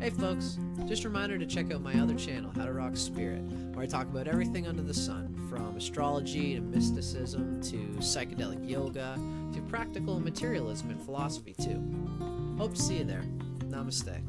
Hey folks, just a reminder to check out my other channel, How to Rock Spirit, where I talk about everything under the sun, from astrology to mysticism to psychedelic yoga to practical materialism and philosophy too. Hope to see you there. Namaste.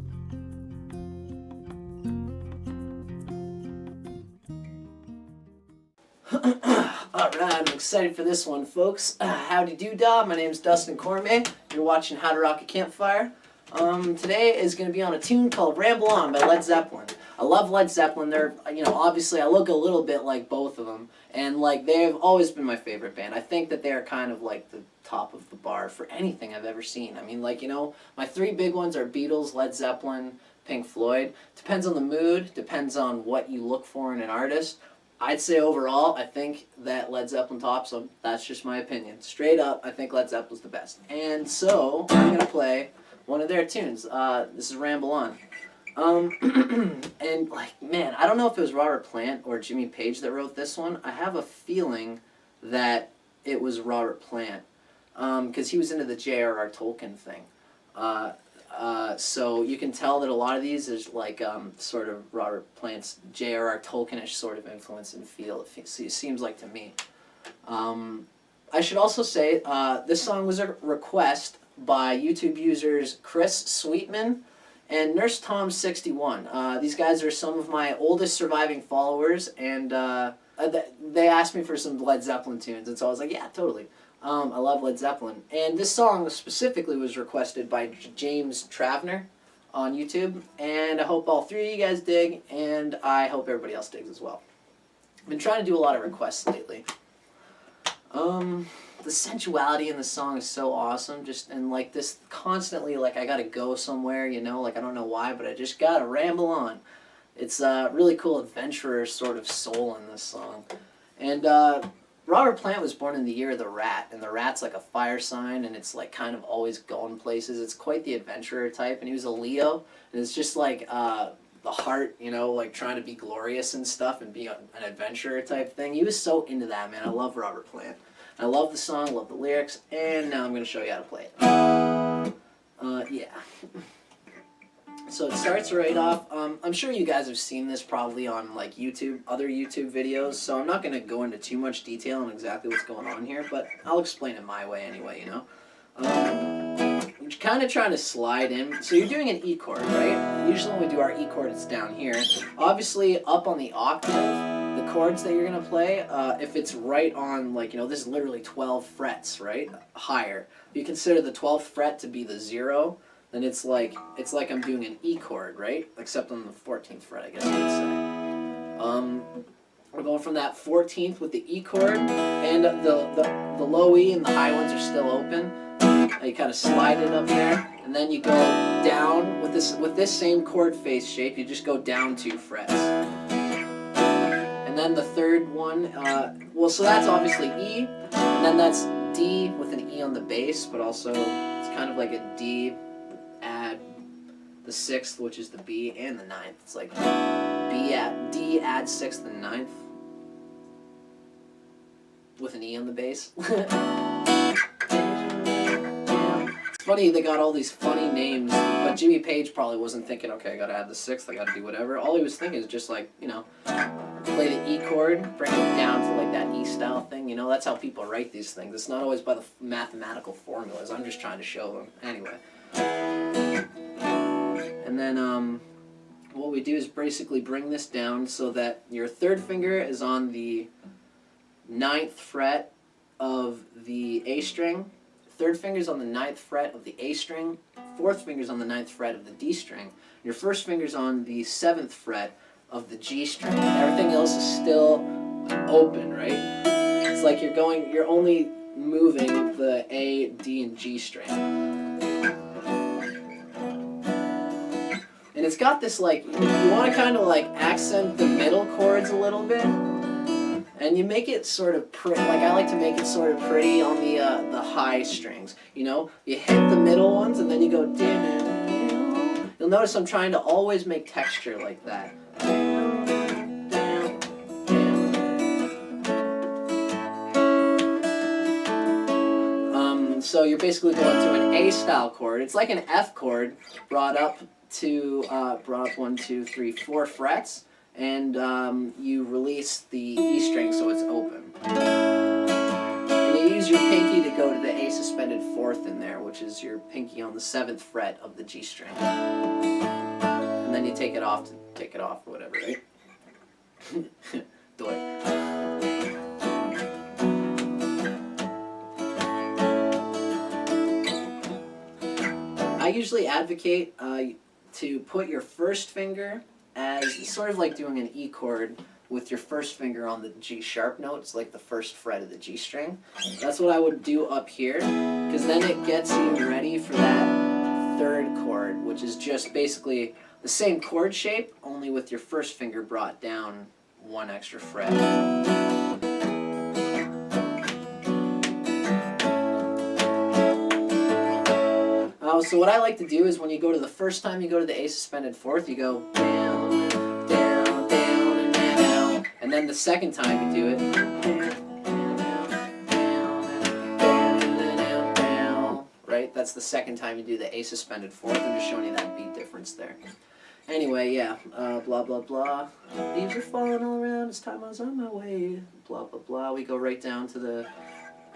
Alright, I'm excited for this one, folks. Howdy doo-dah, my name's Dustin Cormier. You're watching How to Rock a Campfire. Today is going to be on a tune called Ramble On by Led Zeppelin. I love Led Zeppelin. They're, obviously I look a little bit like both of them, and they've always been my favorite band. I think that they're kind of like the top of the bar for anything I've ever seen. I mean, my three big ones are Beatles, Led Zeppelin, Pink Floyd. Depends on the mood, depends on what you look for in an artist. I'd say overall, I think that Led Zeppelin tops them. That's just my opinion. Straight up, I think Led Zeppelin's the best. And so, I'm going to play one of their tunes. This is Ramble On. And man, I don't know if it was Robert Plant or Jimmy Page that wrote this one. I have a feeling that it was Robert Plant, because he was into the J.R.R. Tolkien thing. So you can tell that a lot of these is sort of Robert Plant's J.R.R. Tolkien-ish sort of influence and feel, it seems like to me. I should also say this song was a request by YouTube users Chris Sweetman and Nurse Tom 61. These guys are some of my oldest surviving followers, and they asked me for some Led Zeppelin tunes, and so I was like, yeah, totally. I love Led Zeppelin. And this song specifically was requested by James Travner on YouTube, and I hope all three of you guys dig, and I hope everybody else digs as well. I've been trying to do a lot of requests lately. The sensuality in the song is so awesome, and this constantly, I gotta go somewhere, I don't know why, but I just gotta ramble on. It's a really cool adventurer sort of soul in this song. And Robert Plant was born in the year of the rat, and the rat's like a fire sign, and it's kind of always going places. It's quite the adventurer type, and he was a Leo, and it's just the heart, trying to be glorious and stuff and be an adventurer type thing. He was so into that, man. I love Robert Plant. I love the song, love the lyrics, and now I'm going to show you how to play it. Yeah. So it starts right off. I'm sure you guys have seen this probably on YouTube, other YouTube videos, so I'm not going to go into too much detail on exactly what's going on here, but I'll explain it my way anyway, You're kind of trying to slide in. So you're doing an E chord, right? Usually when we do our E chord, it's down here. Obviously, up on the octave, the chords that you're going to play, if it's right on, this is literally 12 frets, right? Higher. If you consider the 12th fret to be the 0, then it's like I'm doing an E chord, right? Except on the 14th fret, I guess I would say. We're going from that 14th with the E chord, and the low E and the high ones are still open. You kind of slide it up there, and then you go down with this same chord face shape. You just go down 2 frets, and then the third one. So that's obviously E, and then that's D with an E on the bass, but also it's kind of like a D. Add the 6th, which is the B, and the 9th. It's like D add 6th and 9th with an E on the bass. It's funny they got all these funny names, but Jimmy Page probably wasn't thinking, okay, I gotta add the 6th, I gotta do whatever. All he was thinking is just play the E chord, bring it down to that E style thing. That's how people write these things. It's not always by the mathematical formulas. I'm just trying to show them. Anyway. And then what we do is basically bring this down so that your third finger is on the 9th fret of the A string, third finger's on the 9th fret of the A string, fourth finger's on the 9th fret of the D string, your first finger's on the 7th fret of the G string. Everything else is still open, right? It's like you're only moving the A, D, and G string. And it's got this, you want to kind of, accent the middle chords a little bit. And you make it sort of pretty, I like to make it sort of pretty on the high strings. You hit the middle ones, and then you go, you'll notice I'm trying to always make texture like that. So you're basically going to an A-style chord. It's like an F chord brought up to brought up 1, 2, 3, 4 frets, and you release the E string so it's open. And you use your pinky to go to the A suspended 4th in there, which is your pinky on the 7th fret of the G string. And then you take it off or whatever, right? Do it. I usually advocate to put your first finger as sort of like doing an E chord with your first finger on the G sharp notes, like the first fret of the G string. That's what I would do up here, because then it gets you ready for that third chord, which is just basically the same chord shape, only with your first finger brought down 1 extra fret. So what I like to do is when you go to the first time you go to the A suspended 4th, you go down, down, down, and down. And then the second time you do it, down, right? That's the second time you do the A suspended 4th. I'm just showing you that beat difference there. Anyway, yeah, blah, blah, blah. Leaves are falling all around, it's time I was on my way. Blah, blah, blah. We go right down to the...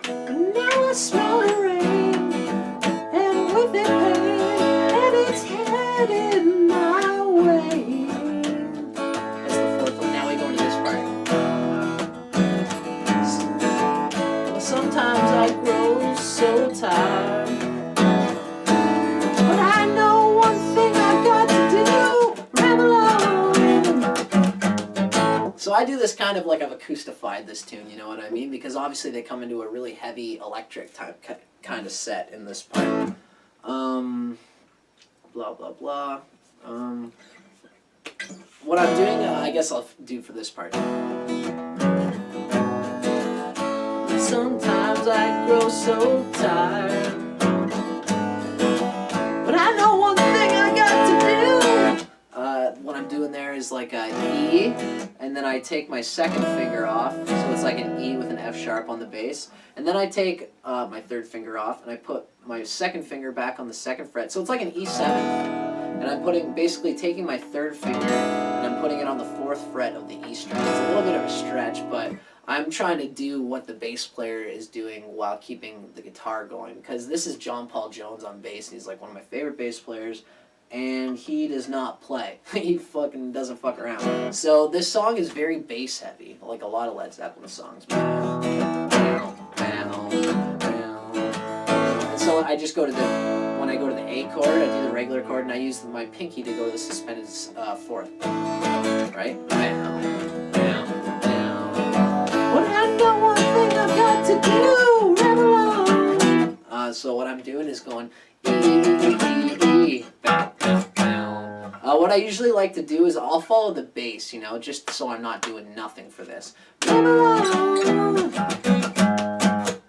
And now I smell the rain. And with it pain, and it's headed my way. That's the 4th one. Now we go into this part. Sometimes I grow so tired, but I know one thing I've got to do, ramble on. So I do this kind of like I've acoustified this tune, you know what I mean? Because obviously they come into a really heavy electric type kind of set in this part. Blah, blah, blah. What I'm doing, I guess I'll do for this part. Sometimes I grow so tired, but I know one thing I got to do. What I'm doing there is like a E, and then I take my second finger off, so it's like an E with an F sharp on the bass, and then I take my third finger off, and I put my second finger back on the 2nd fret, so it's like an E7, and I'm basically taking my third finger, and I'm putting it on the 4th fret of the E string. It's a little bit of a stretch, but I'm trying to do what the bass player is doing while keeping the guitar going, because this is John Paul Jones on bass, and he's like one of my favorite bass players, and he does not play. He fucking doesn't fuck around. So this song is very bass heavy, like a lot of Led Zeppelin songs. And so I just go to when I go to the A chord, I do the regular chord, and I use my pinky to go to the suspended 4th. Right? What I know one thing I've got to do, ramble on. So what I'm doing is going E, E, E, E, bow, bow, bow. What I usually like to do is I'll follow the bass, you know, just so I'm not doing nothing for this. Ramble on. Bow,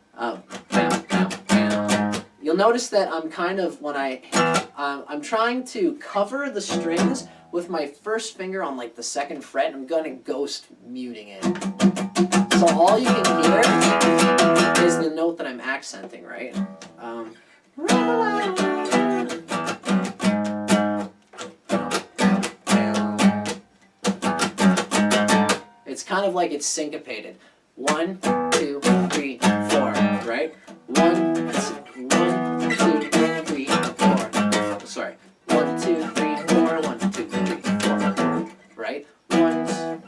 bow, bow. You'll notice that I'm kind of, when I'm trying to cover the strings with my first finger on like the 2nd fret, and I'm gonna ghost muting it. So all you can hear is the note that I'm accenting, right? It's kind of like it's syncopated. 1, 2, 3, 4, right? 1, 2, 3, 4. Sorry. 1, 2, 3, 4. 1, 2, 3, 4. Right? 1, 2.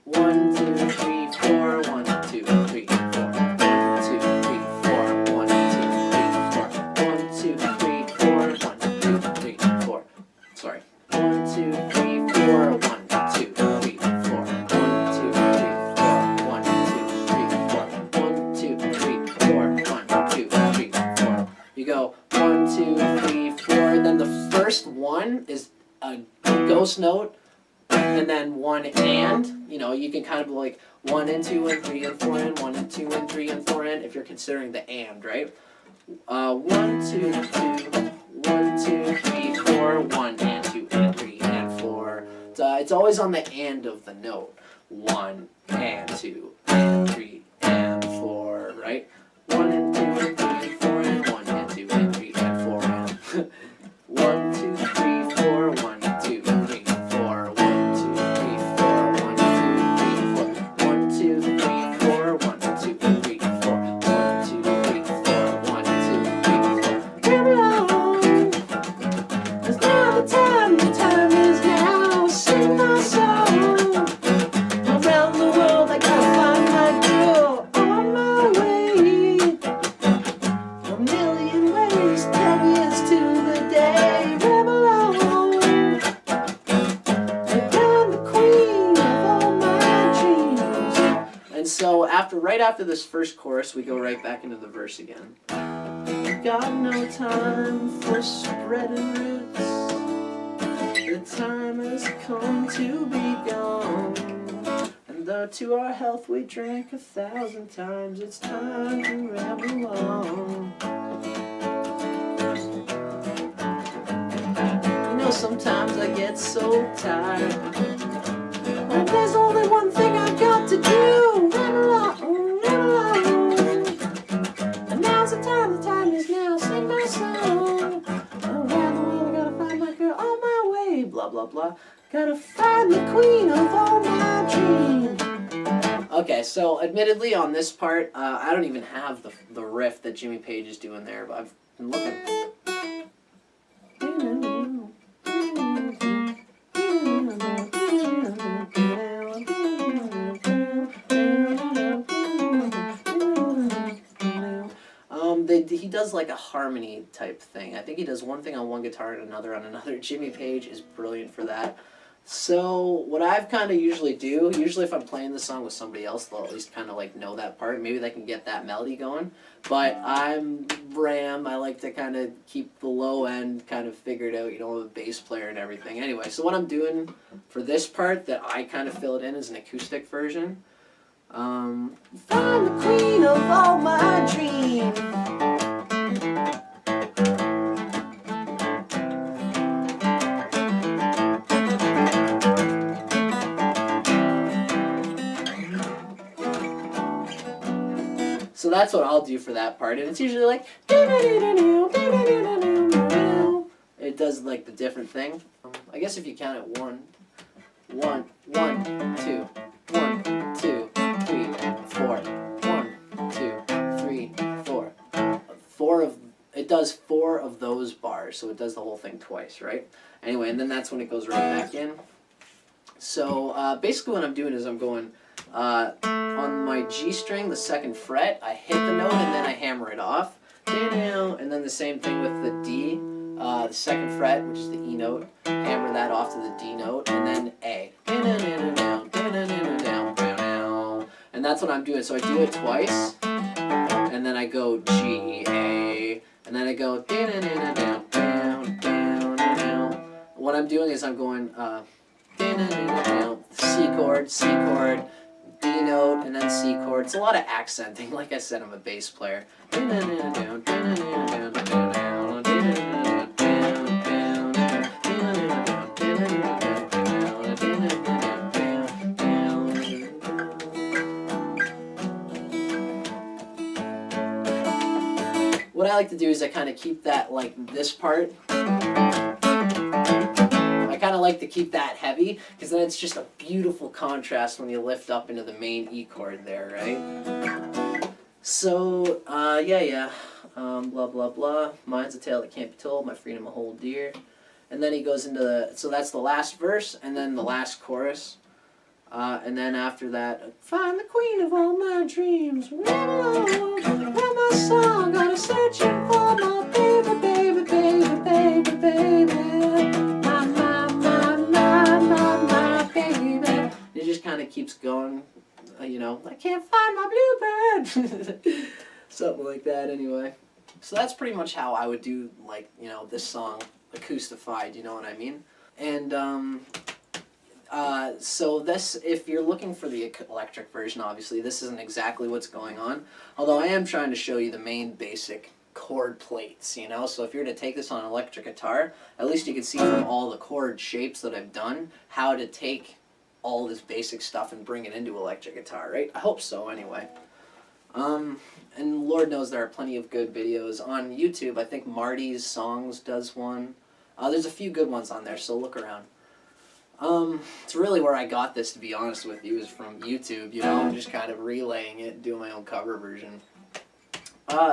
1, 2, 3, 4. 1, 2, 3, 4. 2, 3, 4. 1, 2, 3, 4. 1, 2, 3, 4. 1, 2, 3, 4. Sorry. 1, 2, 3, 4. 1, 2, 3, 4. 1, 2, 3, 4. 1, 2, 3, 4. 1, 2, 3, 4. You go 1, 2, 3, 4. Then the first one is a ghost note, and then 1 and. You know, you can kind of like 1 and 2 and 3 and 4 and 1 and 2 and 3 and 4 and, if you're considering the and, right? 1, 2, 2, 1, 2, 3, 4, 1 and 2 and 3 and 4. It's always on the and of the note. 1 and 2 and 3 and 4, right? 1 and 2 and 3 and 4 and 1 and 2 and 3 and 4 and right after this first chorus, we go right back into the verse again. Got no time for spreading roots. The time has come to be gone. And though to our health we drank 1,000 times, it's time to ramble on. You know, sometimes I get so tired, and there's only one thing I've got to do. Ramble on, ramble on. And now's the time is now. Sing my song. Around the world I gotta find my girl on my way. Blah, blah, blah. Gotta find the queen of all my dreams. Okay, so admittedly on this part, I don't even have the riff that Jimmy Page is doing there, but I've been looking. He does like a harmony type thing. I think he does one thing on one guitar and another on another. Jimmy Page is brilliant for that. So what I've kind of usually if I'm playing the song with somebody else, they'll at least kind of like know that part. Maybe they can get that melody going. But I'm Ram. I like to kind of keep the low end kind of figured out, you know, with a bass player and everything. Anyway, so what I'm doing for this part that I kind of fill it in is an acoustic version. Find the queen of all my dreams. So that's what I'll do for that part, and it's usually like it does like the different thing. I guess if you count it 1, 1, 1, 2, 1, 2, 3, 4, 1, 2, 3, 4. It does 4 of those bars, so it does the whole thing twice, right? Anyway, and then that's when it goes right back in. So basically what I'm doing is I'm going on my G string, the 2nd fret, I hit the note and then I hammer it off. And then the same thing with the D, the 2nd fret, which is the E note, hammer that off to the D note, and then A. And that's what I'm doing. So I do it twice, and then I go G, A, and then I go What I'm doing is I'm going C chord, C chord, B note, and then C chord. It's a lot of accenting. Like I said, I'm a bass player. What I like to do is I kind of keep that, like this part, I kind of like to keep that heavy, because then it's just a beautiful contrast when you lift up into the main E chord there, right? So, blah, blah, blah. Mine's a tale that can't be told, my freedom a hold dear. And then he goes into so that's the last verse, and then the last chorus. And then after that, find the queen of all my dreams. Whoa, where my song, I'm searching for my baby, baby, baby, baby, baby. My baby. It just kind of keeps going, you know, I can't find my bluebird. Something like that anyway. So that's pretty much how I would do, like, you know, this song acoustified, you know what I mean? And, so this, if you're looking for the electric version, obviously, this isn't exactly what's going on. Although I am trying to show you the main basic chord plates, you know? So if you're to take this on an electric guitar, at least you can see from all the chord shapes that I've done how to take all this basic stuff and bring it into electric guitar, right? I hope so, anyway. And Lord knows there are plenty of good videos on YouTube. I think Marty's Songs does one. There's a few good ones on there, so look around. It's really where I got this, to be honest with you, is from YouTube, you know? I'm just kind of relaying it, doing my own cover version.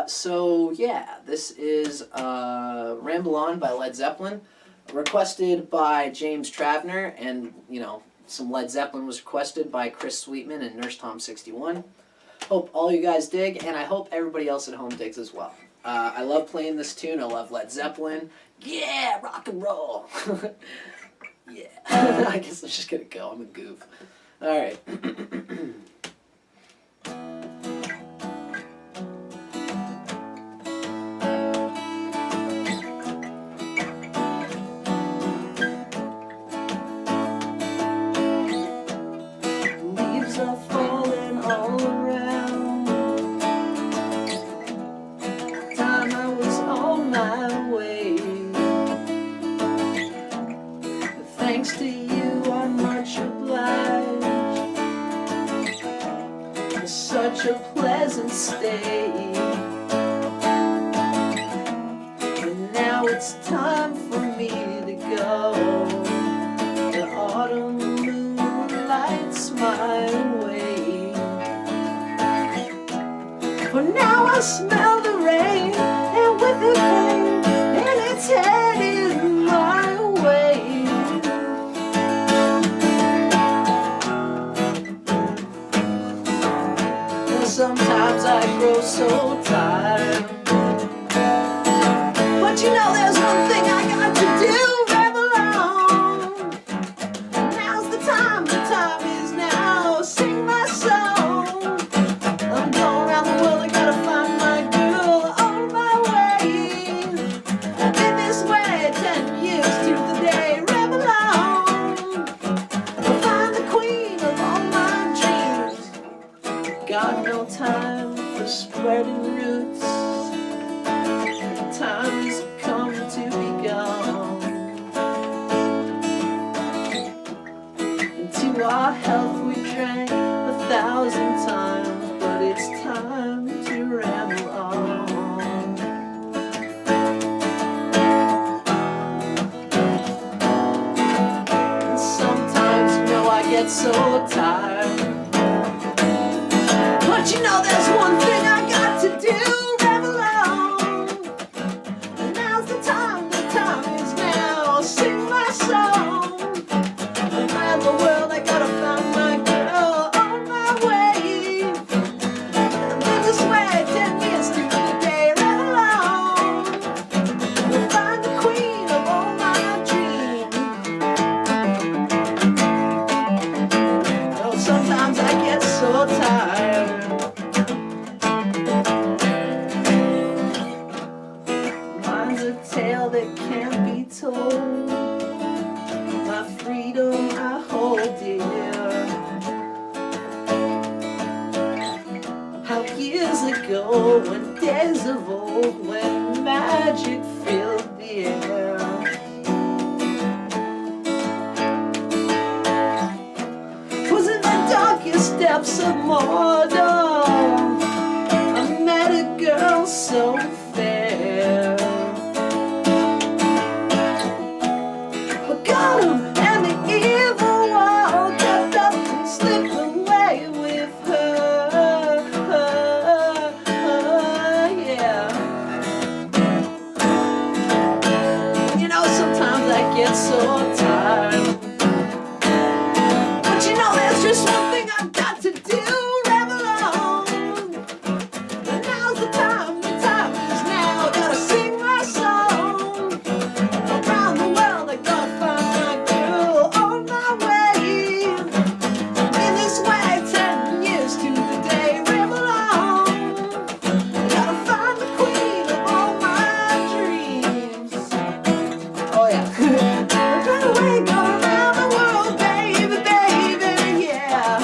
So yeah, this is Ramble On by Led Zeppelin, requested by James Travner, and, you know, some Led Zeppelin was requested by Chris Sweetman and Nurse Tom 61. Hope all you guys dig, and I hope everybody else at home digs as well. I love playing this tune. I love Led Zeppelin. Yeah, rock and roll. Yeah. I guess I'm just gonna go. I'm a goof. All right. it's time for me to go. The autumn moon lights my way. For now I smell the rain, and with it pain, and it's headed my way. And sometimes I grow so tired, but you know there's one thing I got to do, ramble on. Now's the time is now, sing my song. I'm going around the world, I gotta find my girl on my way. Been this way 10 years to the day, ramble on. I'll find the queen of all my dreams. Got no time for spreading roots. Time has come to be gone. And to our health we drank 1,000 times, but it's time to ramble on. And sometimes, you know, I get so tired, but you know there's one thing I got to do. Sometimes I get so tired. Mine's a tale that can't be told. My freedom I hold dear. How years ago, when days of old, when magic filled the air. Steps of Mordor, I met a girl so fair. But Gollum and the evil world kept up and slipped away with her, yeah. You know, sometimes I get so tired, but you know there's just one thing I've got to do, ramble on. And now's the time is now, gotta sing my song. Around the world I gotta find my girl on my way. In this way 10 years to the day, ramble on. Gotta find the queen of all my dreams. Oh yeah. Run away, go around the world, baby, baby, yeah.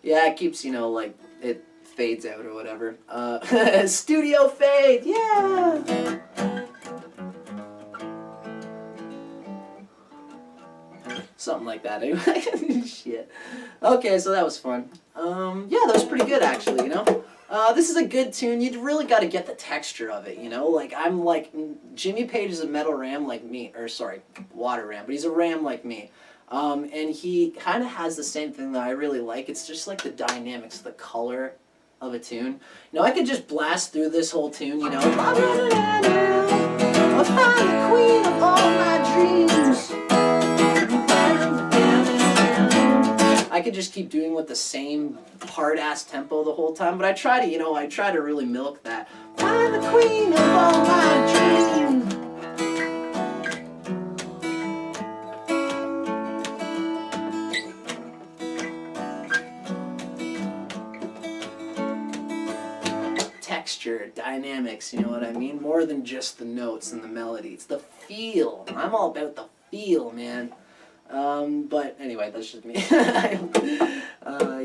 Yeah, it keeps, you know, like, it fades out or whatever. Studio fade, yeah! Something like that, anyway. Shit. Okay, so that was fun. Yeah, that was pretty good, actually, you know? This is a good tune. You really got to get the texture of it, you know? Like, I'm like, Jimmy Page is a metal ram like me, or sorry, water ram, but he's a ram like me. And he kind of has the same thing that I really like. It's just like the dynamics, the color of a tune. You know, I could just blast through this whole tune, you know. I'll find the queen of all my dreams. I could just keep doing with the same hard-ass tempo the whole time, but I try to, you know, I try to really milk that. Find the queen of all my dreams. Texture, dynamics, you know what I mean? More than just the notes and the melody. It's the feel. I'm all about the feel, man. But anyway, that's just me.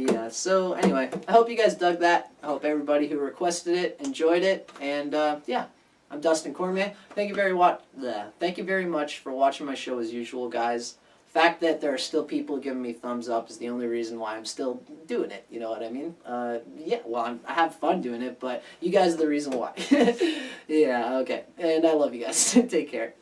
Yeah, so anyway, I hope you guys dug that. I hope everybody who requested it enjoyed it. And yeah, I'm Dustin Cormier. Thank you very much for watching my show as usual, guys. The fact that there are still people giving me thumbs up is the only reason why I'm still doing it. You know what I mean? Yeah, well, I have fun doing it, but you guys are the reason why. Yeah, okay. And I love you guys. Take care.